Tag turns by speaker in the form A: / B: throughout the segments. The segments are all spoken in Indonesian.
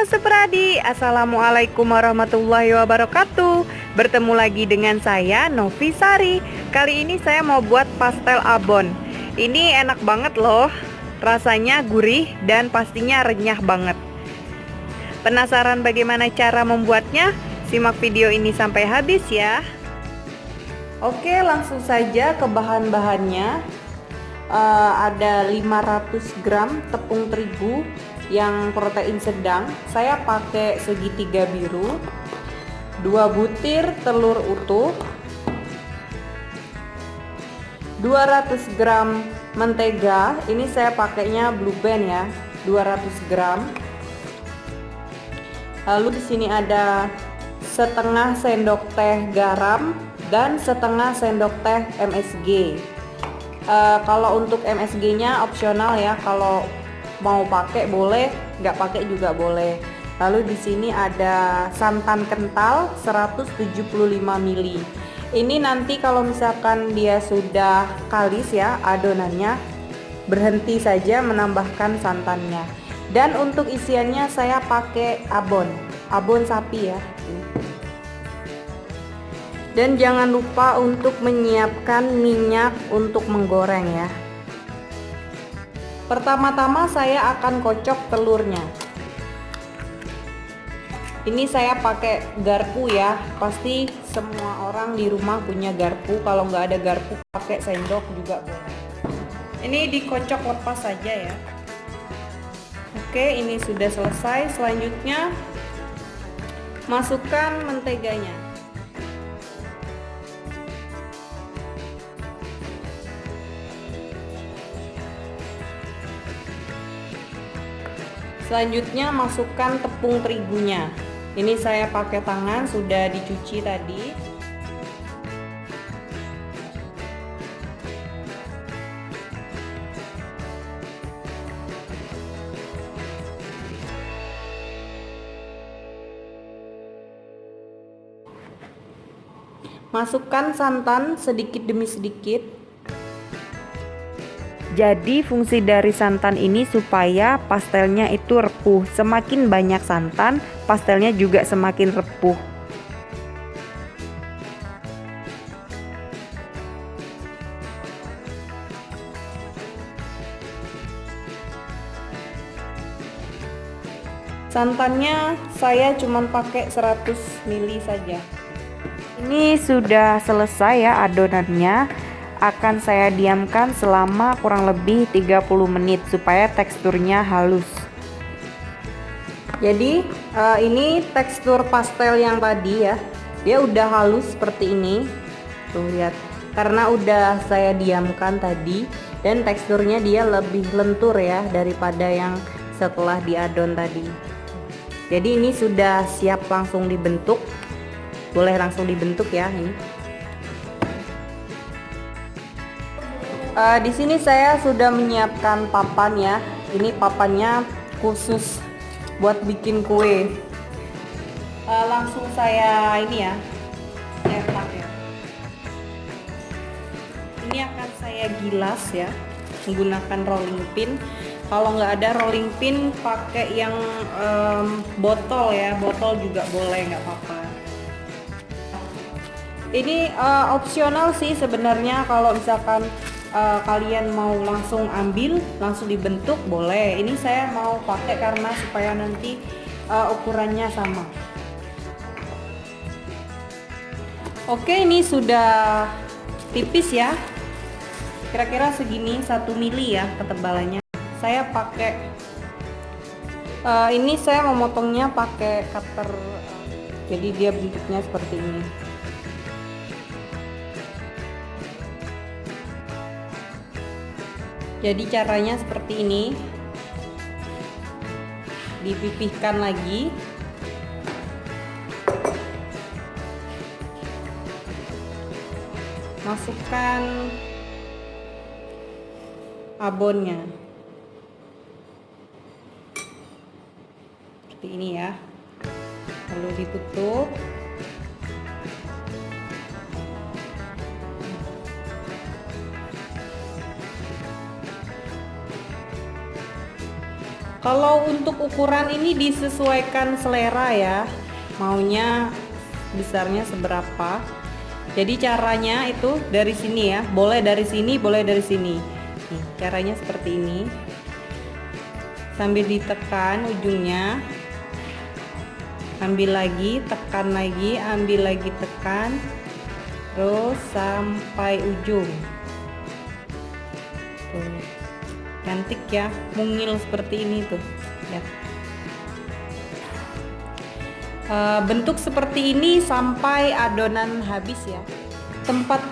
A: Supradi, Assalamualaikum warahmatullahi wabarakatuh. Bertemu lagi dengan saya Novi Sari. Kali ini saya mau buat pastel abon. Ini enak banget loh. Rasanya gurih dan pastinya renyah banget. Penasaran bagaimana cara membuatnya? Simak video ini sampai habis ya. Oke, langsung saja ke bahan-bahannya. Ada 500 gram tepung terigu yang protein sedang. Saya pakai segitiga biru, 2 butir telur utuh, 200 gram mentega. Ini saya pakainya Blue Band ya, 200 gram. Lalu di sini ada setengah sendok teh garam dan setengah sendok teh MSG. Kalau untuk MSG-nya opsional ya, kalau mau pakai boleh, nggak pakai juga boleh. Lalu di sini ada santan kental 175 ml. Ini nanti kalau misalkan dia sudah kalis ya adonannya, berhenti saja menambahkan santannya. Dan untuk isiannya saya pakai abon sapi ya. Dan jangan lupa untuk menyiapkan minyak untuk menggoreng ya. Pertama-tama saya akan kocok telurnya. Ini saya pakai garpu ya. Pasti semua orang di rumah punya garpu. Kalau nggak ada garpu pakai sendok juga boleh. Ini dikocok lepas saja ya. Oke, ini sudah selesai. Selanjutnya masukkan menteganya. Selanjutnya masukkan tepung terigunya. Ini saya pakai tangan, sudah dicuci tadi. Masukkan santan sedikit demi sedikit. Jadi fungsi dari santan ini supaya pastelnya itu repuh. Semakin banyak santan, pastelnya juga semakin repuh. Santannya saya cuma pakai 100 ml saja. Ini sudah selesai ya adonannya. Akan saya diamkan selama kurang lebih 30 menit supaya teksturnya halus. Jadi ini tekstur pastel yang tadi ya, dia udah halus seperti ini. Tuh lihat, karena udah saya diamkan tadi dan teksturnya dia lebih lentur ya daripada yang setelah diadon tadi. Jadi ini sudah siap langsung dibentuk. Boleh langsung dibentuk ya ini. Di sini saya sudah menyiapkan papan ya. Ini papannya khusus buat bikin kue. Langsung saya ini ya, cetak ya. Ini akan saya gilas ya, menggunakan rolling pin. Kalau nggak ada rolling pin, pakai yang botol ya, botol juga boleh, nggak apa-apa. Ini opsional sih sebenarnya, kalau misalkan kalian mau langsung ambil langsung dibentuk boleh. Ini saya mau pakai karena supaya nanti ukurannya sama. Oke, ini sudah tipis ya, kira-kira segini 1 mili ya ketebalannya. Saya pakai ini saya memotongnya pakai cutter, jadi dia bentuknya seperti ini. Jadi caranya seperti ini, dipipihkan lagi, masukkan abonnya seperti ini ya, lalu ditutup. Kalau untuk ukuran ini disesuaikan selera ya, maunya besarnya seberapa. Jadi caranya itu dari sini ya, boleh dari sini, boleh dari sini. Nih, caranya seperti ini. Sambil ditekan ujungnya, ambil lagi, tekan lagi, ambil lagi, tekan, terus sampai ujung. Tuh. Cantik ya, mungil seperti ini tuh ya. Bentuk seperti ini sampai adonan habis ya. Tempat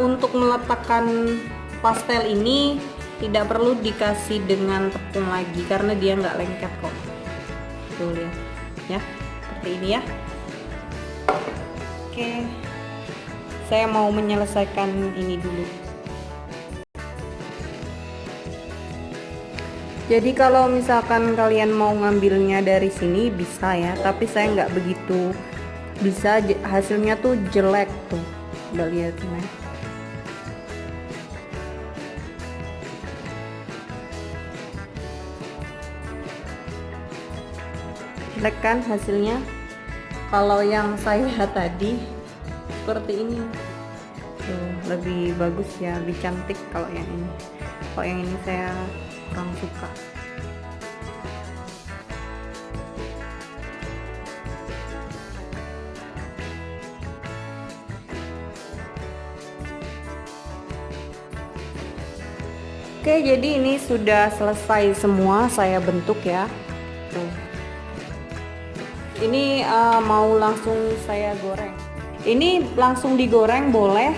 A: untuk meletakkan pastel ini tidak perlu dikasih dengan tepung lagi karena dia nggak lengket kok. Tuh lihat ya, seperti ini ya. Oke, saya mau menyelesaikan ini dulu. Jadi kalau misalkan kalian mau ngambilnya dari sini bisa ya, tapi saya nggak begitu bisa, hasilnya tuh jelek tuh. Udah lihat ya. Jelek kan hasilnya. Kalau yang saya tadi seperti ini tuh lebih bagus ya, lebih cantik kalau yang ini. Kalau yang ini saya kurang suka. Oke, jadi ini sudah selesai semua saya bentuk ya. Tuh. Ini mau langsung saya goreng. Ini langsung digoreng boleh,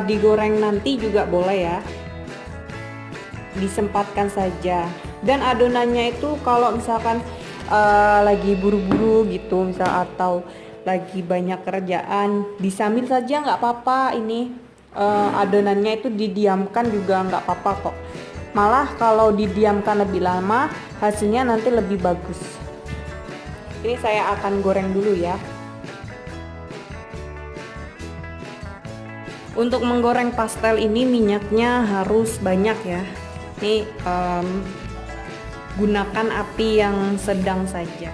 A: digoreng nanti juga boleh ya. Disempatkan saja. Dan adonannya itu kalau misalkan lagi buru-buru gitu misal, atau lagi banyak kerjaan, disambil saja nggak apa-apa. Ini adonannya itu didiamkan juga nggak apa-apa kok. Malah kalau didiamkan lebih lama hasilnya nanti lebih bagus. Ini saya akan goreng dulu ya. Untuk menggoreng pastel ini minyaknya harus banyak ya. Ini gunakan api yang sedang saja.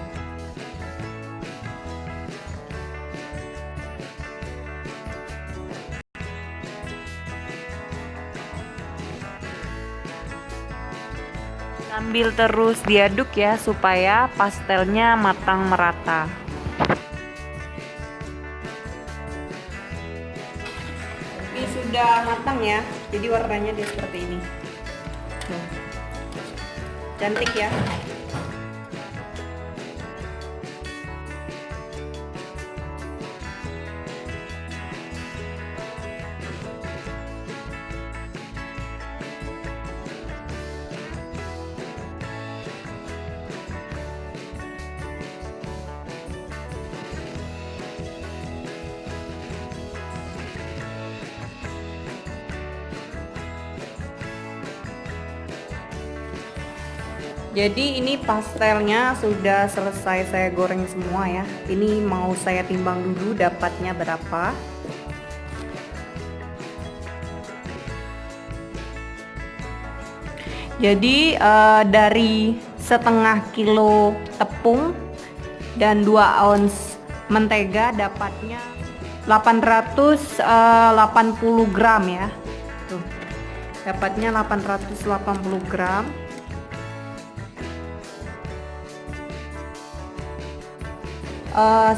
A: Sambil terus diaduk ya supaya pastelnya matang merata. Ini sudah matang ya, jadi warnanya dia seperti ini. Cantik ya. Jadi ini pastelnya sudah selesai saya goreng semua ya. Ini mau saya timbang dulu dapatnya berapa. Jadi dari setengah kilo tepung dan 2 ounce mentega dapatnya 880 gram ya. Tuh. Dapatnya 880 gram.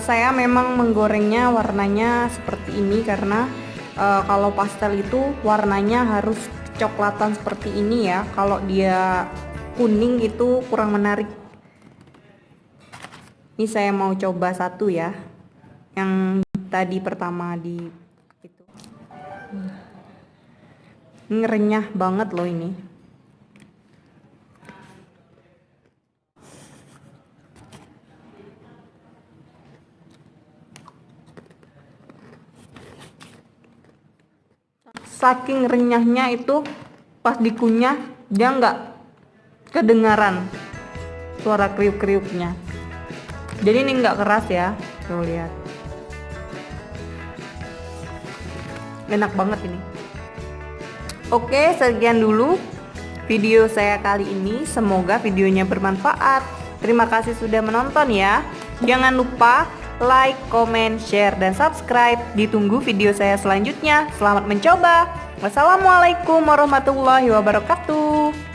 A: Saya memang menggorengnya warnanya seperti ini karena kalau pastel itu warnanya harus kecoklatan seperti ini ya. Kalau dia kuning itu kurang menarik. Ini saya mau coba satu ya, yang tadi pertama di itu. Ini renyah banget loh ini. Saking renyahnya itu pas dikunyah dia nggak kedengaran suara kriuk-kriuknya. Jadi ini nggak keras ya, tuh lihat. Enak banget ini. Oke, sekian dulu video saya kali ini. Semoga videonya bermanfaat. Terima kasih sudah menonton ya. Jangan lupa like, comment, share, dan subscribe. Ditunggu video saya selanjutnya. Selamat mencoba. Wassalamualaikum warahmatullahi wabarakatuh.